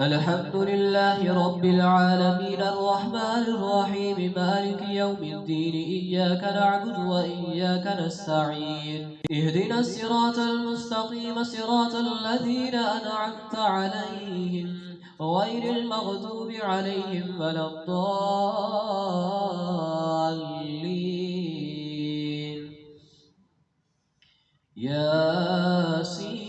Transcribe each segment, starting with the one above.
الحمد لله رب العالمين الرحمن الرحيم مالك يوم الدين إياك نعبد وإياك نستعين اهدنا الصراط المستقيم صراط الذين أنعمت عليهم غير المغضوب عليهم ولا الضالين ياسين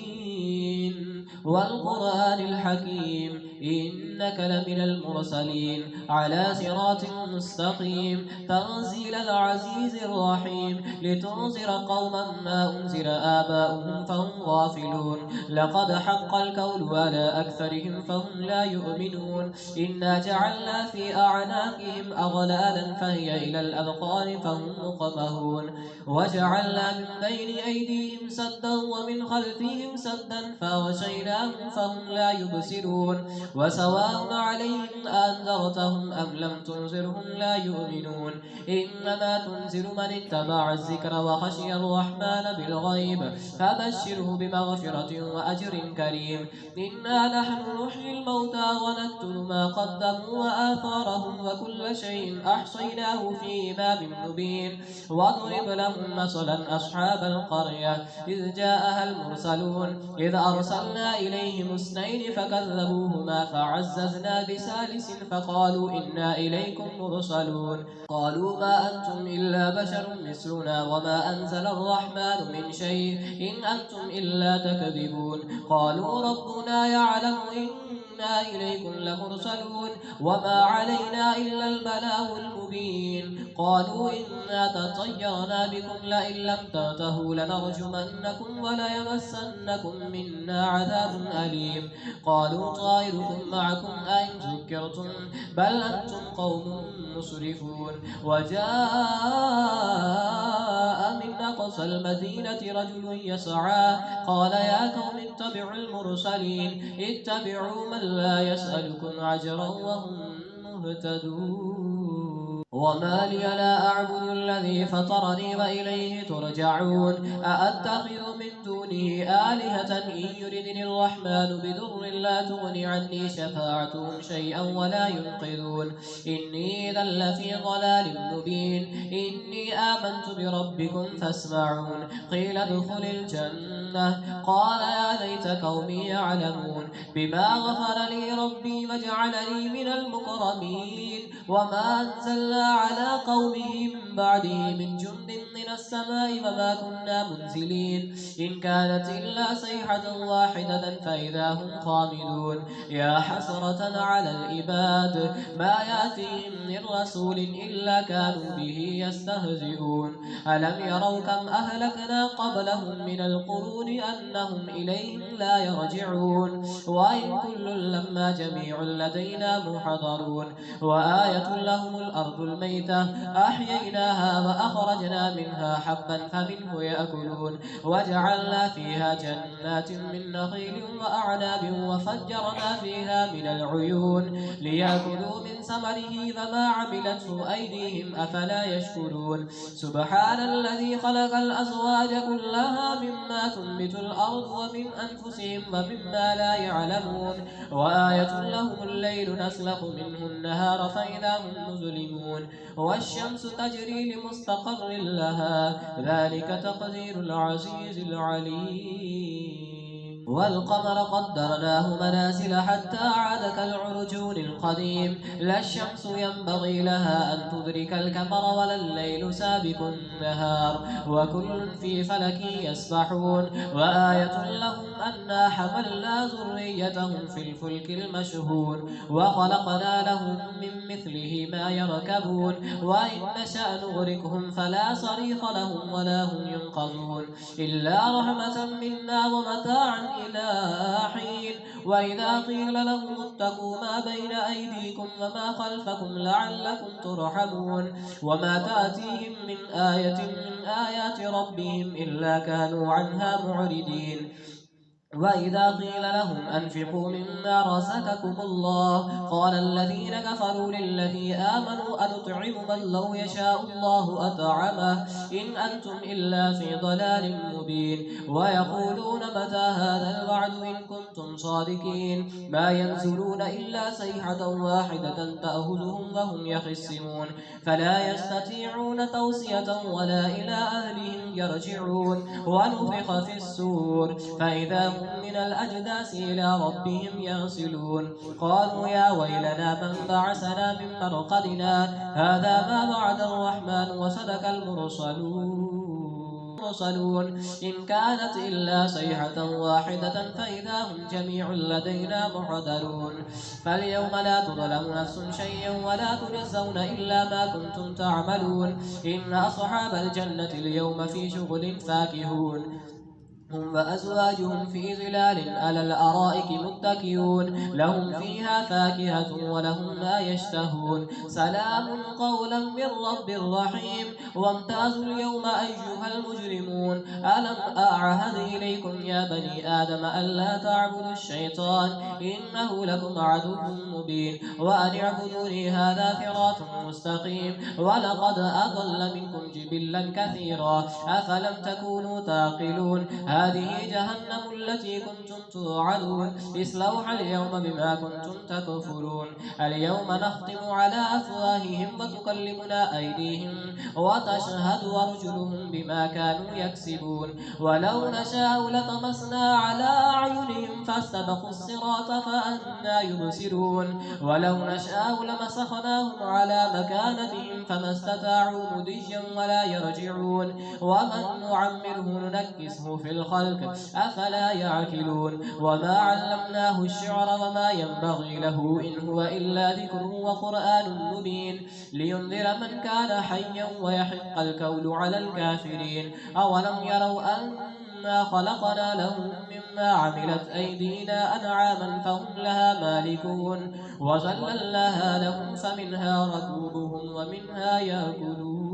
والقرآن الحكيم إنك لمن المرسلين على صراط مستقيم تنزيل العزيز الرحيم لتنذر قوما ما أنذر آباؤهم فهم غافلون لقد حق القول على أكثرهم فهم لا يؤمنون إنا جعلنا في أعناقهم أغلالا فهي إلى الأذقان فهم مقمهون وجعلنا من بين أيديهم سدا ومن خلفهم سدا فأغشيناهم فهم لا يبصرون وسواء عليهم أنذرتهم أم لم تنذرهم لا يؤمنون إنما تنذر من اتبع الذكر وخشي الرحمن بالغيب فبشره بمغفرة وأجر كريم إنا نحن نحيي الموتى ونكتب ما قدموا وآثارهم وكل شيء أحصيناه في إمام مبين واضرب لهم مثلا أصحاب القرية إذ جاءها المرسلون إذ أرسلنا إليهم اثنين فكذبوهما فعززنا بثالث فقالوا إنا إليكم مرسلون قالوا ما أنتم إلا بشر مثلنا وما أنزل الرحمن من شيء إن أنتم إلا تكذبون قالوا ربنا يعلم إنا إليكم لمرسلون وما علينا إلا البلاغ المبين قالوا إنا تطيرنا بكم لئن لم تنتهوا لنرجمنكم وليمسنكم منا عذاب أليم قالوا طائركم معكم أئن ذكرتم بل أنتم قوم مسرفون وجاء من أقصى المدينة رجل يسعى قال يا قوم اتبعوا المرسلين اتبعوا من لا يسألكم أجرا وهم مهتدون وما لي لا أعبد الذي فطرني وإليه ترجعون أأتخذ من دونه آلهة إن يردني الرحمن بضر لا تغن عني شفاعتهم شيئا ولا ينقذون إني إذا لفي ضلال مبين إني آمنت بربكم فاسمعون قيل ادخل الجنة قال يا ليت قومي يعلمون بما غفر لي ربي وجعلني من المكرمين وما أنزلنا على قومه من بعده من جند من السماء وما كنا منزلين إن كانت إلا صيحة واحدة فإذا هم خامدون يا حسرة على العباد ما يأتيهم من رسول إلا كانوا به يستهزئون ألم يروا كم أهلكنا قبلهم من القرون أنهم إليهم لا يرجعون وإن كل لما جميع لدينا محضرون وآية لهم الأرض الميتة أحييناها وأخرجنا منها حبا فمنه يأكلون وجعلنا فيها جنات من نخيل وأعناب وفجرنا فيها من العيون ليأكلوا من ثمره فما عملته أيديهم أفلا يشكرون سبحان الذي خلق الأزواج كلها مما تنبت الأرض ومن أنفسهم ومما لا يعلمون وآية لهم الليل نسلخ منه النهار فإذا هم مظلمون والشمس تجري لمستقر لها ذلك تقدير العزيز العليم والقمر قدرناه منازل حتى عاد كالعرجون القديم لا الشمس ينبغي لها أن تدرك القمر ولا الليل سابق النهار وكل في فلك يسبحون وآية لهم أنا حملنا ذريتهم في الفلك المشهون وخلقنا لهم من مثله ما يركبون وإن نشأ نغرقهم فلا صريخ لهم ولا هم ينقذون إلا رحمة منا ومتاعا إلى حين وإذا قيل لهم اتقوا ما بين أيديكم وما خلفكم لعلكم ترحمون وما تأتيهم من آية من آيات ربهم إلا كانوا عنها معرضين وإذا قيل لهم أنفقوا مما رزقكم الله قال الذين كفروا للذين آمنوا أنطعم من لو يشاء الله أطعمه إن أنتم إلا في ضلال مبين ويقولون متى هذا الوعد إن كنتم صادقين ما ينزلون إلا صيحة واحدة تأخذهم وهم يخصمون فلا يستطيعون توصية ولا إلى أهلهم يرجعون ونفخ في السور فإذا هم من الأجداث إلى ربهم ينسلون قالوا يا ويلنا من بعثنا من مرقدنا هذا ما وعد الرحمن وصدق المرسلون إن كانت إلا صيحة واحدة فإذا هم جميع لدينا محضرون فاليوم لا تظلم نفس شيئا ولا تجزون إلا ما كنتم تعملون إن أصحاب الجنة اليوم في شغل فاكهون هم وأزواجهم في ظلال على الأرائك متكئون لهم فيها فاكهة ولهم ما يشتهون سلام قولا من رب رحيم وامتازوا اليوم أيها المجرمون ألم أعهد إليكم يا بني آدم ألا تعبدوا الشيطان إنه لكم عدو مبين وأن اعبدوني هذا صراط مستقيم ولقد أضل منكم جبلا كثيرا أفلم تكونوا تعقلون هذه جهنم التي كنتم توعدون اصلوها اليوم بما كنتم تكفرون اليوم نختم على أفواههم وتكلمنا أيديهم وتشهد أرجلهم بما كانوا يكسبون ولو نشاء لطمسنا على أعينهم فاستبقوا الصراط فأنى يبصرون ولو نشاء لمسخناهم على مكانتهم فما استطاعوا مضيا ولا يرجعون ومن نعمره ننكسه في الخلق أفلا يعقلون وما علمناه الشعر وما ينبغي له إن هو إلا ذكر وقرآن مبين لينذر من كان حيا ويحق القول على الكافرين أولم يروا أنا خلقنا لهم مما عملت أيدينا أنعاما فهم لها مالكون وظللناها لهم فمنها ركوبهم ومنها يأكلون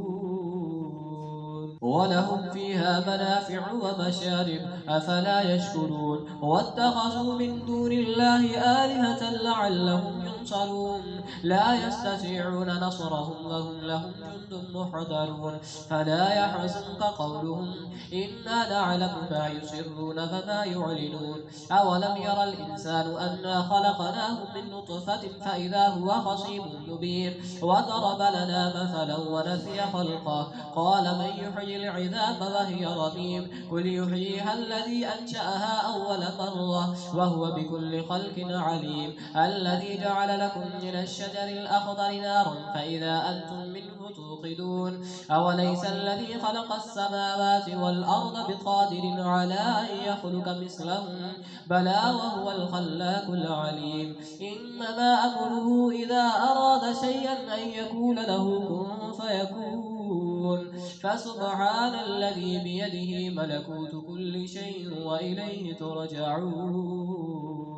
ولهم فيها منافع ومشارب أفلا يشكرون واتخذوا من دون الله آلهة لعلهم ينصرون لا يستطيعون نصرهم وهم لهم جند محضرون فلا يحزنك قولهم إنا نعلم ما يسرون فما يعلنون أولم يرى الإنسان أنا خلقناه من نطفة فإذا هو خصيم مبين وضرب لنا مثلا ونسي خلقه قال من يحيي العظام وهي رميم قل يحييها الذي أنشأها أول مرة وهو بكل خلق عليم الذي جعل لكم من الشجر الأخضر نارا فإذا أنتم منه توقدون أوليس الذي خلق السماوات والأرض بقادر على أن يخلق مثلهم بلى وهو الخلاق العليم إنما أمره إذا أراد شيئا أن يقول له كن فيكون فسبحان الذي بيده ملكوت كل شيء وإليه ترجعون